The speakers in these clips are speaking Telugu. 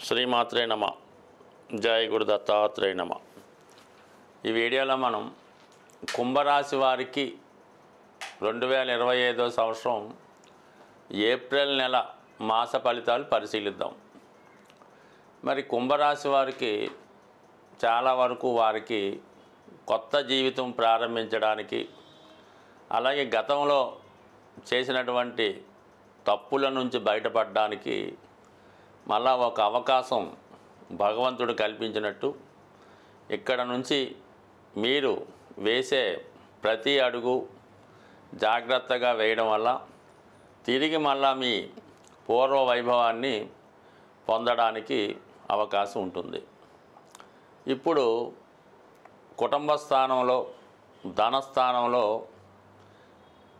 శ్రీమాత్రే నమ. జయ గురు దత్తాత్రేయ నమ. ఈ వీడియోలో మనం కుంభరాశి వారికి 2025 సంవత్సరం ఏప్రిల్ నెల మాస ఫలితాలు పరిశీలిద్దాం. మరి కుంభరాశి వారికి చాలా వరకు వారికి కొత్త జీవితం ప్రారంభించడానికి, అలాగే గతంలో చేసినటువంటి తప్పుల నుంచి బయటపడడానికి మళ్ళా ఒక అవకాశం భగవంతుడు కల్పించినట్టు, ఇక్కడ నుంచి మీరు వేసే ప్రతి అడుగు జాగ్రత్తగా వేయడం వల్ల తిరిగి మళ్ళా మీ పూర్వ వైభవాన్ని పొందడానికి అవకాశం ఉంటుంది. ఇప్పుడు కుటుంబ స్థానంలో, ధనస్థానంలో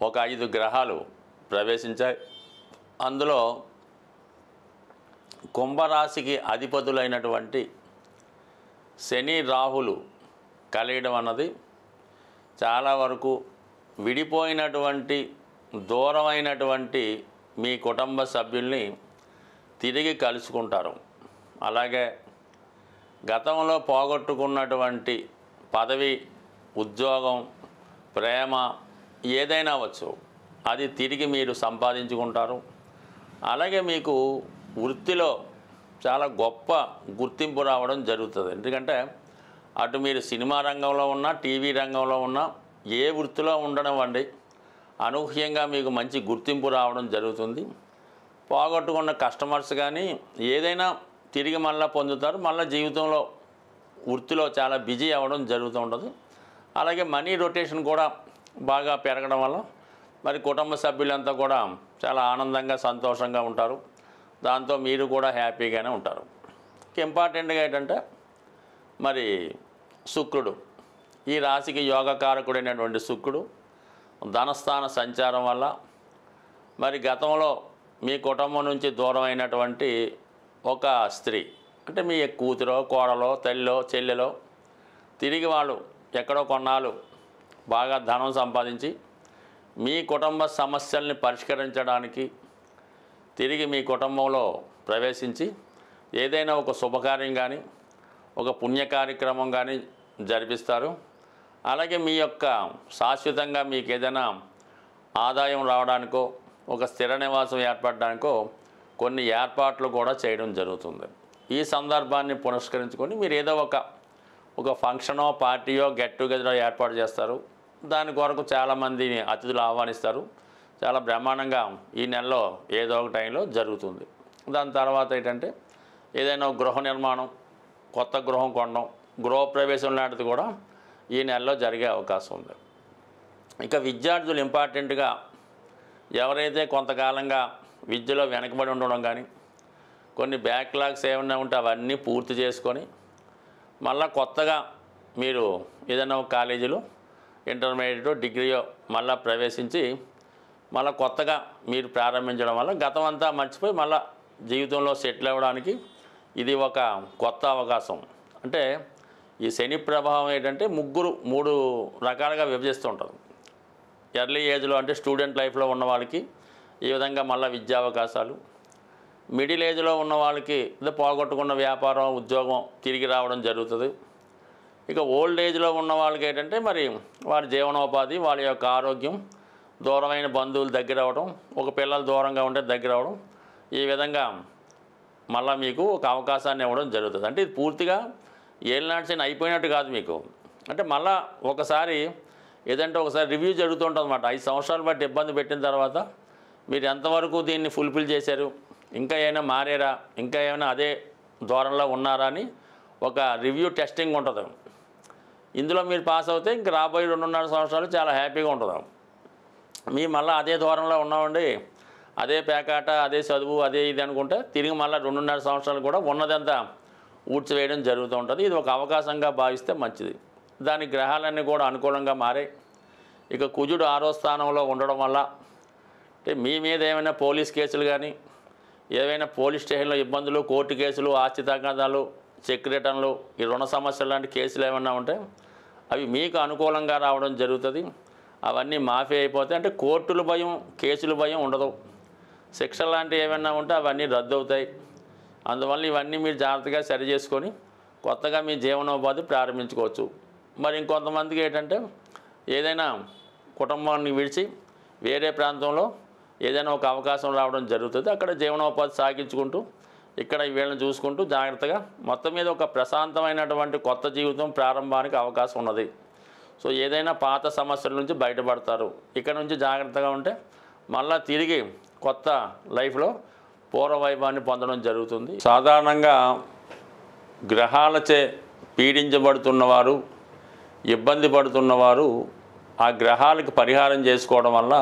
ఒక 5 గ్రహాలు ప్రవేశించాయి. అందులో కుంభరాశికి అధిపతులైనటువంటి శని రాహులు కలియడం అన్నది చాలా వరకు విడిపోయినటువంటి దూరమైనటువంటి మీ కుటుంబ సభ్యుల్ని తిరిగి కలుసుకుంటారు. అలాగే గతంలో పోగొట్టుకున్నటువంటి పదవి, ఉద్యోగం, ప్రేమ ఏదైనా అవ్వచ్చు, అది తిరిగి మీరు సంపాదించుకుంటారు. అలాగే మీకు వృత్తిలో చాలా గొప్ప గుర్తింపు రావడం జరుగుతుంది. ఎందుకంటే అటు మీరు సినిమా రంగంలో ఉన్నా, టీవీ రంగంలో ఉన్నా, ఏ వృత్తిలో ఉండడం వండి అనూహ్యంగా మీకు మంచి గుర్తింపు రావడం జరుగుతుంది. పోగొట్టుకున్న కస్టమర్స్ కానీ ఏదైనా తిరిగి మళ్ళీ పొందుతారు. మళ్ళీ జీవితంలో వృత్తిలో చాలా బిజీ అవ్వడం జరుగుతూ ఉంటుంది. అలాగే మనీ రొటేషన్ కూడా బాగా పెరగడం వల్ల మరి కుటుంబ సభ్యులంతా కూడా చాలా ఆనందంగా, సంతోషంగా ఉంటారు. దాంతో మీరు కూడా హ్యాపీగానే ఉంటారు. ఇంపార్టెంట్గా ఏంటంటే మరి శుక్రుడు, ఈ రాశికి యోగకారకుడైనటువంటి శుక్రుడు ధనస్థాన సంచారం వల్ల మరి గతంలో మీ కుటుంబం నుంచి దూరం అయినటువంటి ఒక స్త్రీ, అంటే మీ కూతురో, కోడలో, తల్లిలో, చెల్లెలో, తిరిగి వాళ్ళు ఎక్కడో కొన్నాళ్ళు బాగా ధనం సంపాదించి మీ కుటుంబ సమస్యల్ని పరిష్కరించడానికి తిరిగి మీ కుటుంబంలో ప్రవేశించి ఏదైనా ఒక శుభకార్యం కానీ, ఒక పుణ్య కార్యక్రమం కానీ జరిపిస్తారు. అలాగే మీ యొక్క శాశ్వతంగా మీకు ఏదైనా ఆదాయం రావడానికో, ఒక స్థిర నివాసం ఏర్పడడానికో కొన్ని ఏర్పాట్లు కూడా చేయడం జరుగుతుంది. ఈ సందర్భాన్ని పురస్కరించుకొని మీరు ఏదో ఒక ఫంక్షనో, పార్టీయో, గెట్ టుగెదరో ఏర్పాటు చేస్తారు. దాని కొరకు చాలామందిని అతిథులు ఆహ్వానిస్తారు. చాలా బ్రహ్మాండంగా ఈ నెలలో ఏదో ఒక టైంలో జరుగుతుంది. దాని తర్వాత ఏంటంటే ఏదైనా గృహ నిర్మాణం, కొత్త గృహం కొనడం, గృహప్రవేశం లాంటిది కూడా ఈ నెలలో జరిగే అవకాశం ఉంది. ఇక విద్యార్థులు ఇంపార్టెంట్గా ఎవరైతే కొంతకాలంగా విద్యలో వెనకబడి ఉండడం కానీ, కొన్ని బ్యాక్లాగ్స్ ఏమైనా ఉంటే అవన్నీ పూర్తి చేసుకొని మళ్ళీ కొత్తగా మీరు ఏదైనా ఒక కాలేజీలో ఇంటర్మీడియట్, డిగ్రీయో మళ్ళీ ప్రవేశించి మళ్ళీ కొత్తగా మీరు ప్రారంభించడం వల్ల గతం అంతా మర్చిపోయి మళ్ళీ జీవితంలో సెటిల్ అవ్వడానికి ఇది ఒక కొత్త అవకాశం. అంటే ఈ శని ప్రభావం ఏంటంటే 3 రకాలుగా విభజిస్తూ ఉంటుంది. ఎర్లీ ఏజ్లో అంటే స్టూడెంట్ లైఫ్లో ఉన్న వాళ్ళకి ఈ విధంగా మళ్ళీ విద్యా అవకాశాలు, మిడిల్ ఏజ్లో ఉన్న వాళ్ళకి పోగొట్టుకున్న వ్యాపారం, ఉద్యోగం తిరిగి రావడం జరుగుతుంది. ఇక ఓల్డ్ ఏజ్లో ఉన్న వాళ్ళకి ఏంటంటే మరి వారి జీవనోపాధి, వాళ్ళ యొక్క ఆరోగ్యం, దూరమైన బంధువులు దగ్గర అవ్వడం, ఒక పిల్లలు దూరంగా ఉంటే దగ్గర అవ్వడం, ఈ విధంగా మళ్ళీ మీకు ఒక అవకాశాన్ని ఇవ్వడం జరుగుతుంది. అంటే ఇది పూర్తిగా ఏళ్ళనాటి అయిపోయినట్టు కాదు మీకు. అంటే మళ్ళీ ఒకసారి ఏదంటే ఒకసారి రివ్యూ జరుగుతుంటుంది అన్నమాట. 5 సంవత్సరాలు బట్టి ఇబ్బంది పెట్టిన తర్వాత మీరు ఎంతవరకు దీన్ని ఫుల్ఫిల్ చేశారు, ఇంకా ఏమైనా మారారా, ఇంకా ఏమైనా అదే ధోరణిలో ఉన్నారా అని ఒక రివ్యూ టెస్టింగ్ ఉంటుంది. ఇందులో మీరు పాస్ అవుతే ఇంక రాబోయే 2.5 సంవత్సరాలు చాలా హ్యాపీగా ఉంటుంది. మీ మళ్ళీ అదే దూరంలో ఉన్నామండి, అదే పేకాట, అదే చదువు, అదే ఇది అనుకుంటే తిరిగి మళ్ళీ 2.5 సంవత్సరాలు కూడా ఉన్నదంతా ఊడ్చివేయడం జరుగుతూ ఉంటుంది. ఇది ఒక అవకాశంగా భావిస్తే మంచిది. దాని గ్రహాలన్నీ కూడా అనుకూలంగా మారాయి. ఇక కుజుడు 6వ స్థానంలో ఉండడం వల్ల అంటే మీ మీద ఏమైనా పోలీస్ కేసులు కానీ, ఏవైనా పోలీస్ స్టేషన్లో ఇబ్బందులు, కోర్టు కేసులు, ఆస్తి తగాదాలు, చెక్ రిటర్న్లు, ఈ రుణ సమస్యలు లాంటి కేసులు ఏమైనా ఉంటే అవి మీకు అనుకూలంగా రావడం జరుగుతుంది. అవన్నీ మాఫీ అయిపోతాయి. అంటే కోర్టుల భయం, కేసుల భయం ఉండదు. శిక్ష లాంటివి ఏమైనా ఉంటే అవన్నీ రద్దు అవుతాయి. అందువల్ల ఇవన్నీ మీరు జాగ్రత్తగా సరి చేసుకొని కొత్తగా మీ జీవనోపాధి ప్రారంభించుకోవచ్చు. మరి ఇంకొంతమందికి ఏంటంటే ఏదైనా కుటుంబాన్ని విడిచి వేరే ప్రాంతంలో ఏదైనా ఒక అవకాశం రావడం జరుగుతుంది. అక్కడ జీవనోపాధి సాగించుకుంటూ ఇక్కడ వీళ్ళని చూసుకుంటూ జాగ్రత్తగా మొత్తం మీద ఒక ప్రశాంతమైనటువంటి కొత్త జీవితం ప్రారంభానికి అవకాశం ఉన్నది. సో ఏదైనా పాత సమస్యల నుంచి బయటపడతారు. ఇక్కడ నుంచి జాగ్రత్తగా ఉంటే మళ్ళీ తిరిగి కొత్త లైఫ్లో పూర్వ వైభవాన్ని పొందడం జరుగుతుంది. సాధారణంగా గ్రహాలచే పీడించబడుతున్నవారు, ఇబ్బంది పడుతున్నవారు ఆ గ్రహాలకు పరిహారం చేసుకోవడం వల్ల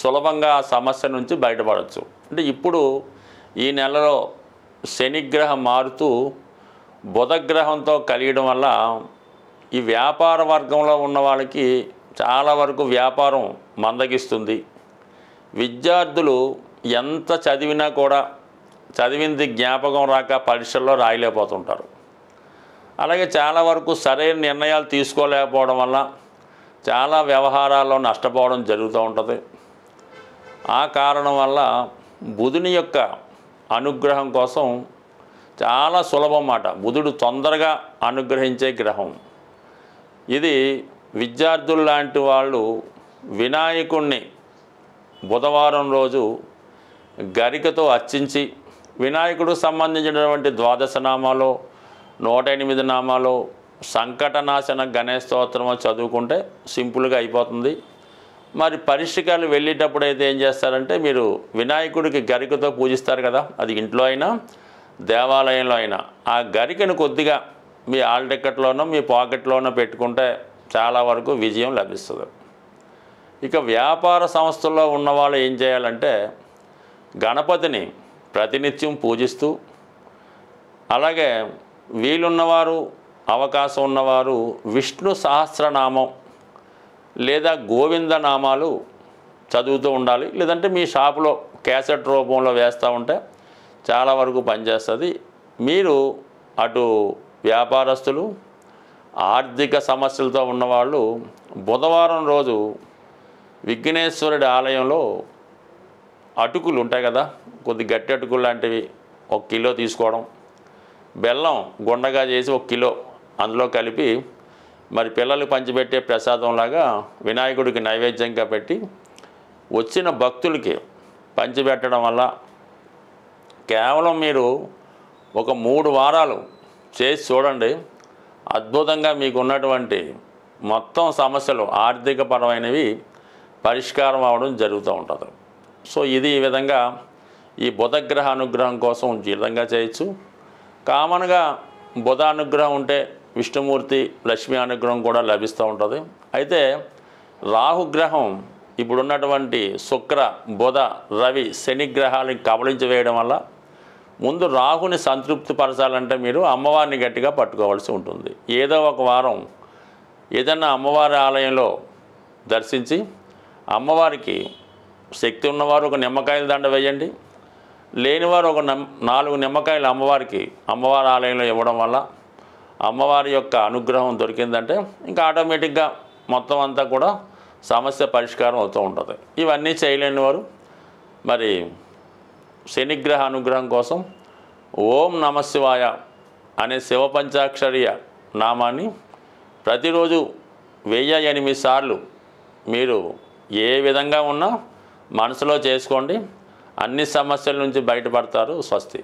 సులభంగా ఆ సమస్య నుంచి బయటపడవచ్చు. అంటే ఇప్పుడు ఈ నెలలో శనిగ్రహం మారుతూ బుధగ్రహంతో కలియడం వల్ల ఈ వ్యాపార వర్గంలో ఉన్న వాళ్ళకి చాలా వరకు వ్యాపారం మందగిస్తుంది. విద్యార్థులు ఎంత చదివినా కూడా చదివింది జ్ఞాపకం రాక పరీక్షల్లో రాయలేకపోతుంటారు. అలాగే చాలా వరకు సరైన నిర్ణయాలు తీసుకోలేకపోవడం వల్ల చాలా వ్యవహారాల్లో నష్టపోవడం జరుగుతూ ఉంటుంది. ఆ కారణం వల్ల బుధుని యొక్క అనుగ్రహం కోసం చాలా సులభం మాట. బుధుడు తొందరగా అనుగ్రహించే గ్రహం ఇది. విద్యార్థులు లాంటి వాళ్ళు వినాయకుణ్ణి బుధవారం రోజు గరికతో అర్చించి వినాయకుడికి సంబంధించినటువంటి 12 నామాలు, 108 నామాలు, సంకటనాశన గణేశ స్తోత్రము చదువుకుంటే సింపుల్గా అయిపోతుంది. మరి పరీక్షకాలు వెళ్ళేటప్పుడు అయితే ఏం చేస్తారంటే మీరు వినాయకుడికి గరికతో పూజిస్తారు కదా, అది ఇంట్లో అయినా దేవాలయంలో అయినా ఆ గరికను కొద్దిగా మీ హాల్ టికెట్లోనో మీ పాకెట్లోనో పెట్టుకుంటే చాలా వరకు విజయం లభిస్తుంది. ఇక వ్యాపార సంస్థల్లో ఉన్నవాళ్ళు ఏం చేయాలంటే గణపతిని ప్రతినిత్యం పూజిస్తూ, అలాగే వీలున్నవారు అవకాశం ఉన్నవారు విష్ణు సహస్రనామం లేదా గోవింద నామాలు చదువుతూ ఉండాలి. లేదంటే మీ షాపులో క్యాసెట్ రూపంలో వేస్తూ ఉంటే చాలా వరకు పనిచేస్తుంది. మీరు అటు వ్యాపారస్తులు, ఆర్థిక సమస్యలతో ఉన్నవాళ్ళు బుధవారం రోజు విఘ్నేశ్వరుడి ఆలయంలో అటుకులు ఉంటాయి కదా, కొద్ది గట్టి అటుకులు లాంటివి 1 కిలో తీసుకోవడం, బెల్లం గుండగా చేసి 1 కిలో అందులో కలిపి మరి పిల్లలకు పంచిపెట్టే ప్రసాదంలాగా వినాయకుడికి నైవేద్యంగా పెట్టి వచ్చిన భక్తులకి పంచిపెట్టడం వల్ల కేవలం మీరు ఒక 3 వారాలు చేసి చూడండి, అద్భుతంగా మీకు ఉన్నటువంటి మొత్తం సమస్యలు ఆర్థిక పరమైనవి పరిష్కారం అవడం జరుగుతూ ఉంటుంది. సో ఇది ఈ విధంగా ఈ బుధగ్రహ అనుగ్రహం కోసం ఈ విధంగా చేయొచ్చు. కామన్గా బుధ అనుగ్రహం ఉంటే విష్ణుమూర్తి, లక్ష్మీ అనుగ్రహం కూడా లభిస్తూ ఉంటుంది. అయితే రాహుగ్రహం ఇప్పుడున్నటువంటి శుక్ర, బుధ, రవి, శని గ్రహాలను కబళించి వేయడం వల్ల ముందు రాహుని సంతృప్తి పరచాలంటే మీరు అమ్మవారిని గట్టిగా పట్టుకోవాల్సి ఉంటుంది. ఏదో ఒక వారం ఏదన్నా అమ్మవారి ఆలయంలో దర్శించి అమ్మవారికి శక్తి ఉన్నవారు ఒక నిమ్మకాయల దండ వేయండి, లేనివారు ఒక 4 నిమ్మకాయలు అమ్మవారికి అమ్మవారి ఆలయంలో ఇవ్వడం వల్ల అమ్మవారి యొక్క అనుగ్రహం దొరికిందంటే ఇంకా ఆటోమేటిక్గా మొత్తం అంతా కూడా సమస్య పరిష్కారం అవుతూ ఉంటుంది. ఇవన్నీ చేయలేని వారు మరి శనిగ్రహ అనుగ్రహం కోసం ఓం నమశివాయ అనే శివ పంచాక్షరీయ నామాన్ని ప్రతిరోజు 1008 సార్లు మీరు ఏ విధంగా ఉన్నా మనసులో చేసుకోండి. అన్ని సమస్యల నుంచి బయటపడతారు. స్వస్తి.